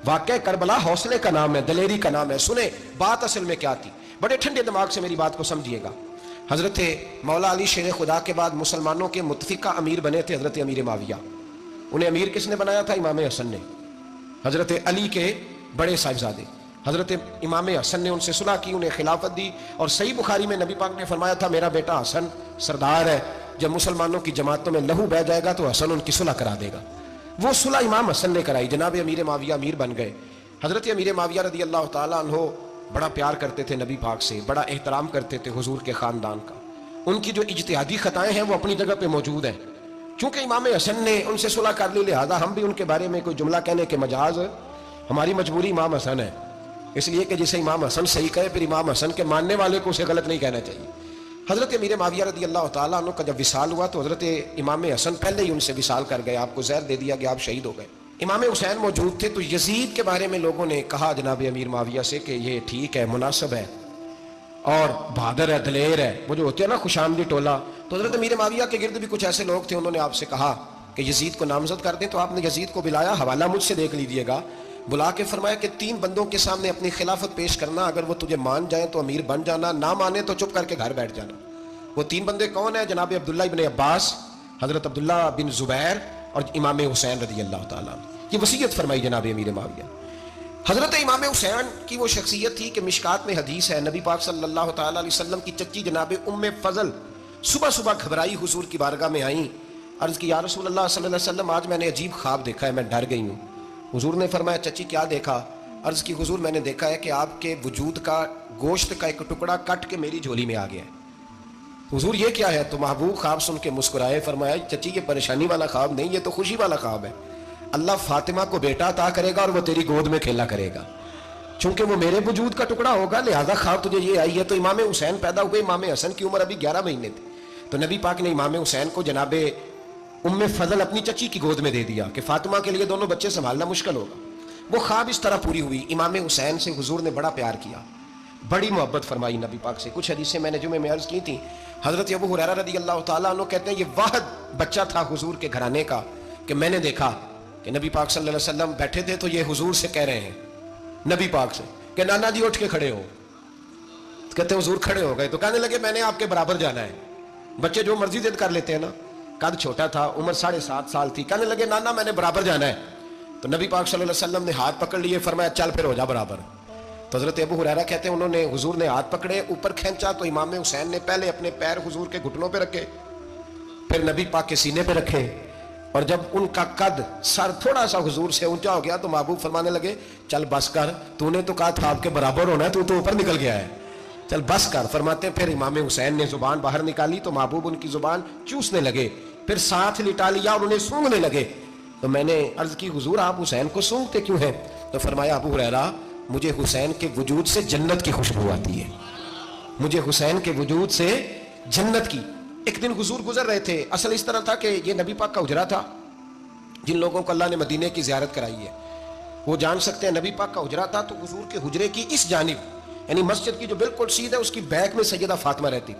واقعہ کربلا حوصلے کا نام ہے، دلیری کا نام ہے. سنیں بات اصل میں کیا تھی، بڑے ٹھنڈے دماغ سے میری بات کو سمجھیے گا. حضرت مولا علی شیر خدا کے بعد مسلمانوں کے متفقہ امیر بنے تھے حضرت امیر معاویہ. انہیں امیر کس نے بنایا تھا؟ امام حسن نے. حضرت علی کے بڑے صاحبزادے حضرت امام حسن نے ان سے صلح کی، انہیں خلافت دی. اور صحیح بخاری میں نبی پاک نے فرمایا تھا میرا بیٹا حسن سردار ہے، جب مسلمانوں کی جماعتوں میں لہو بہہ جائے گا تو حسن ان کی صلح کرا دے گا. وہ صلح امام حسن نے کرائی، جناب امیر معاویہ امیر بن گئے. حضرت امیر معاویہ رضی اللہ تعالیٰ عنہ بڑا پیار کرتے تھے نبی پاک سے، بڑا احترام کرتے تھے حضور کے خاندان کا. ان کی جو اجتہادی خطائیں ہیں وہ اپنی جگہ پہ موجود ہیں. چونکہ امام حسن نے ان سے صلح کر لی، لہذا ہم بھی ان کے بارے میں کوئی جملہ کہنے کے مجاز، ہماری مجبوری امام حسن ہے. اس لیے کہ جسے امام حسن صحیح کہے پھر امام حسن کے ماننے والے کو اسے غلط نہیں کہنا چاہیے. حضرت امیر معاویہ رضی اللہ تعالیٰ عنہ کا جب وصال ہوا تو حضرت امام حسن پہلے ہی ان سے وصال کر گئے، آپ کو زہر دے دیا گیا، آپ شہید ہو گئے. امام حسین موجود تھے تو یزید کے بارے میں لوگوں نے کہا جناب امیر معاویہ سے کہ یہ ٹھیک ہے، مناسب ہے اور بہادر ہے، دلیر ہے، وہ جو ہوتے ہیں نا خوش آمدی ٹولہ. تو حضرت امیر معاویہ کے گرد بھی کچھ ایسے لوگ تھے، انہوں نے آپ سے کہا کہ یزید کو نامزد کر دیں. تو آپ نے یزید کو بلایا، حوالہ مجھ سے دیکھ لیجئے گا. بلا کے فرمایا کہ 3 بندوں کے سامنے اپنی خلافت پیش کرنا، اگر وہ تجھے مان جائیں تو امیر بن جانا، نہ مانے تو چپ کر کے گھر بیٹھ جانا. وہ 3 بندے کون ہیں؟ جناب عبداللہ ابن عباس، حضرت عبداللہ بن زبیر اور امام حسین رضی اللہ تعالیٰ. یہ وصیت فرمائی جناب امیر معاویہ. حضرت امام حسین کی وہ شخصیت تھی کہ مشکات میں حدیث ہے، نبی پاک صلی اللہ تعالیٰ علیہ وسلم کی چچی جناب ام فضل صبح صبح گھبرائی حضور کی بارگاہ میں آئیں، عرض کی یا رسول اللہ صلی اللہ علیہ وسلم آج میں نے عجیب خواب دیکھا ہے، میں ڈر گئی ہوں. حضور نے فرمایا چچی کیا دیکھا؟ عرض کی حضور میں نے دیکھا ہے کہ آپ کے وجود کا گوشت کا ایک ٹکڑا کٹ کے میری جھولی میں آ گیا ہے. حضور یہ کیا ہے؟ تو محبوب خواب سن کے مسکرائے، فرمایا چچی یہ پریشانی والا خواب نہیں، یہ تو خوشی والا خواب ہے. اللہ فاطمہ کو بیٹا عطا کرے گا اور وہ تیری گود میں کھیلا کرے گا. چونکہ وہ میرے وجود کا ٹکڑا ہوگا لہذا خواب تجھے یہ آئی ہے. تو امام حسین پیدا ہوئے، امام حسن کی عمر ابھی 11 مہینے تھی. تو نبی پاک نے امام حسین کو جناب ام فضل اپنی چچی کی گود میں دے دیا کہ فاطمہ کے لیے دونوں بچے سنبھالنا مشکل ہوگا. وہ خواب اس طرح پوری ہوئی. امام حسین سے حضور نے بڑا پیار کیا، بڑی محبت فرمائی نبی پاک سے. کچھ حدیثیں میں نے جمعے میں عرض کی تھیں. حضرت ابو ہریرہ رضی اللہ تعالیٰ عنہ کہتے ہیں یہ واحد بچہ تھا حضور کے گھرانے کا کہ میں نے دیکھا کہ نبی پاک صلی اللہ علیہ وسلم بیٹھے تھے تو یہ حضور سے کہہ رہے ہیں، نبی پاک سے کہ نانا جی اٹھ کے کھڑے ہو. کہتے ہیں حضور کھڑے ہو گئے تو کہنے لگے میں نے آپ کے برابر جانا ہے. بچے جو مرضی ضد کر لیتے ہیں نا. قد چھوٹا تھا، عمر 7.5 سال تھی. کہنے لگے نانا میں نے برابر جانا ہے. تو نبی پاک صلی اللہ علیہ وسلم نے ہاتھ پکڑ لیے، فرمایا چل پھر ہو جا برابر. تو حضرت ابو ہریرہ کہتے ہیں انہوں نے حضور نے ہاتھ پکڑے، اوپر کھینچا تو امام حسین نے پہلے اپنے پیر حضور کے گھٹنوں پہ رکھے، پھر نبی پاک کے سینے پہ رکھے. اور جب ان کا قد سر تھوڑا سا حضور سے اونچا ہو گیا تو محبوب فرمانے لگے چل بس کر، تو نے تو کہا تھا آپ کے برابر ہونا ہے، تو اوپر نکل گیا ہے، چل بس کر. فرماتے ہیں پھر امام حسین نے زبان باہر نکالی تو محبوب ان کی زبان چوسنے لگے، پھر ساتھ لٹا لیا اور انہیں سونگنے لگے. تو میں نے عرض کی حضور آپ حسین کو سونگتے کیوں ہیں؟ تو فرمایا ابو ہریرہ مجھے حسین کے وجود سے جنت کی خوشبو آتی ہے، مجھے حسین کے وجود سے جنت کی. ایک دن حضور گزر رہے تھے. اصل اس طرح تھا کہ یہ نبی پاک کا حجرہ تھا. جن لوگوں کو اللہ نے مدینے کی زیارت کرائی ہے وہ جان سکتے ہیں نبی پاک کا حجرہ تھا. تو حضور کے حجرے کی اس جانب یعنی مسجد کی جو بالکل سیدھ ہے اس کی بیک میں سیدہ فاطمہ رہتی.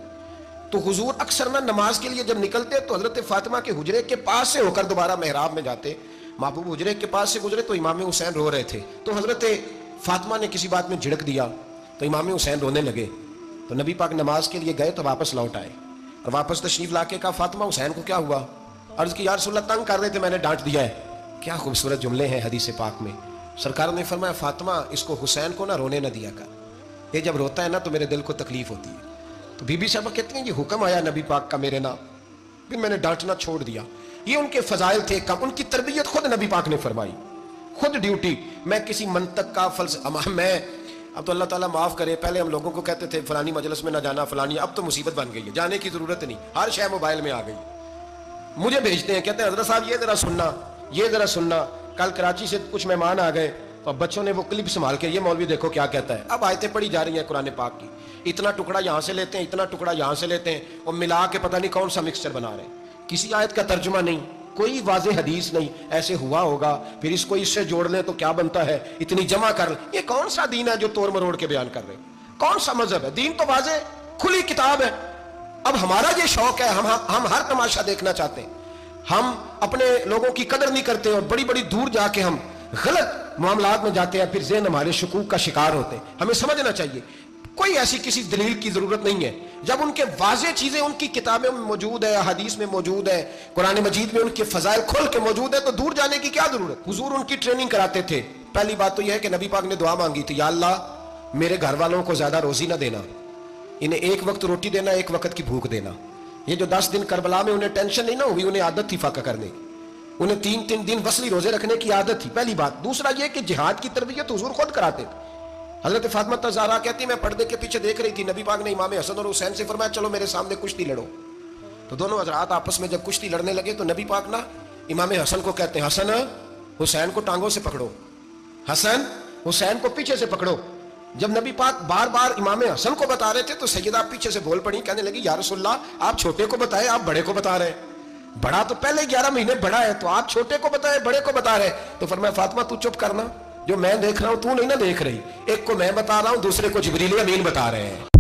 تو حضور اکثر نہ نماز کے لیے جب نکلتے تو حضرت فاطمہ کے حجرے کے پاس سے ہو کر دوبارہ محراب میں جاتے. محبوب حجرے کے پاس سے گزرے تو امام حسین رو رہے تھے. تو حضرت فاطمہ نے کسی بات میں جھڑک دیا تو امام حسین رونے لگے. تو نبی پاک نماز کے لیے گئے تو واپس لوٹ آئے اور واپس تشریف لا کے کہا فاطمہ حسین کو کیا ہوا؟ عرض کی یا رسول اللہ تنگ کر رہے تھے میں نے ڈانٹ دیا ہے. کیا خوبصورت جملے ہیں حدیث پاک میں. سرکار نے فرمایا فاطمہ اس کو حسین کو نہ رونے نہ دیا کر، یہ جب روتا ہے نا تو میرے دل کو تکلیف ہوتی ہے. تو بی بی صاحبہ کہتی ہیں یہ حکم آیا نبی پاک کا میرے نام، پھر میں نے ڈانٹنا چھوڑ دیا. یہ ان کے فضائل تھے کم، ان کی تربیت خود نبی پاک نے فرمائی، خود ڈیوٹی. میں کسی منطق کا میں اب تو اللہ تعالیٰ معاف کرے، پہلے ہم لوگوں کو کہتے تھے فلانی مجلس میں نہ جانا فلانی، اب تو مصیبت بن گئی ہے، جانے کی ضرورت نہیں، ہر شے موبائل میں آ گئی. مجھے بھیجتے ہیں کہتے ہیں حضرت صاحب یہ ذرا سننا یہ ذرا سننا. کل کراچی سے کچھ مہمان آ گئے اور بچوں نے وہ کلپ سنبھال کے یہ مولوی دیکھو کیا کہتا ہے. اب آیتیں پڑھی جا رہی ہیں قرآن پاک کی، اتنا ٹکڑا یہاں سے لیتے ہیں اتنا ٹکڑا یہاں سے لیتے ہیں اور ملا کے پتہ نہیں کون سا مکسچر بنا رہے ہیں. کسی آیت کا ترجمہ نہیں، کوئی واضح حدیث نہیں. ایسے ہوا ہوگا پھر اس کو اس سے جوڑ لیں تو کیا بنتا ہے، اتنی جمع کر لیں. یہ کون سا دین ہے جو توڑ مروڑ کے بیان کر رہے ہیں؟ کون سا مذہب ہے؟ دین تو واضح کھلی کتاب ہے. اب ہمارا یہ شوق ہے، ہم ہر تماشا دیکھنا چاہتے ہیں، ہم اپنے لوگوں کی قدر نہیں کرتے اور بڑی بڑی دور جا کے ہم غلط معاملات میں جاتے ہیں، پھر ذہن ہمارے شکوک کا شکار ہوتے ہیں. ہمیں سمجھنا چاہیے کوئی ایسی کسی دلیل کی ضرورت نہیں ہے. جب ان کے واضح چیزیں ان کی کتابوں میں موجود ہے، حدیث میں موجود ہے، قرآن مجید میں ان کے فضائل کھل کے موجود ہے، تو دور جانے کی کیا ضرورت؟ حضور ان کی ٹریننگ کراتے تھے. پہلی بات تو یہ ہے کہ نبی پاک نے دعا مانگی تھی، یا اللہ میرے گھر والوں کو زیادہ روزی نہ دینا، انہیں ایک وقت روٹی دینا، ایک وقت کی بھوک دینا. یہ جو 10 دن کربلا میں انہیں ٹینشن نہیں نہ ہوئی، انہیں عادت تھی فاقہ کرنے کی، انہیں 3 دن وصلی روزے رکھنے کی عادت تھی. پہلی بات. دوسرا یہ کہ جہاد کی تربیت حضور خود کراتے تھے. حضرت فاطمہ الزہرا کہتی میں پردے کے پیچھے دیکھ رہی تھی، نبی پاک نے امام حسن اور حسین سے فرمایا چلو میرے سامنے کشتی لڑو. تو دونوں حضرات آپس میں جب کشتی لڑنے لگے تو نبی پاک نا امام حسن کو کہتے ہیں حسن حسین کو ٹانگوں سے پکڑو، حسن حسین کو پیچھے سے پکڑو. جب نبی پاک بار بار امام حسن کو بتا رہے تھے تو سیدہ پیچھے سے بول پڑی، کہنے لگی یا رسول اللہ آپ چھوٹے کو بتائے، آپ بڑے کو بتا رہے ہیں. بڑا تو پہلے 11 مہینے بڑا ہے، تو آپ چھوٹے کو بتائے بڑے کو بتا رہے. تو فرمایا فاطمہ تو چپ کرنا، جو میں دیکھ رہا ہوں تو نہیں نہ دیکھ رہی، ایک کو میں بتا رہا ہوں، دوسرے کو جبریل امین بتا رہے ہیں.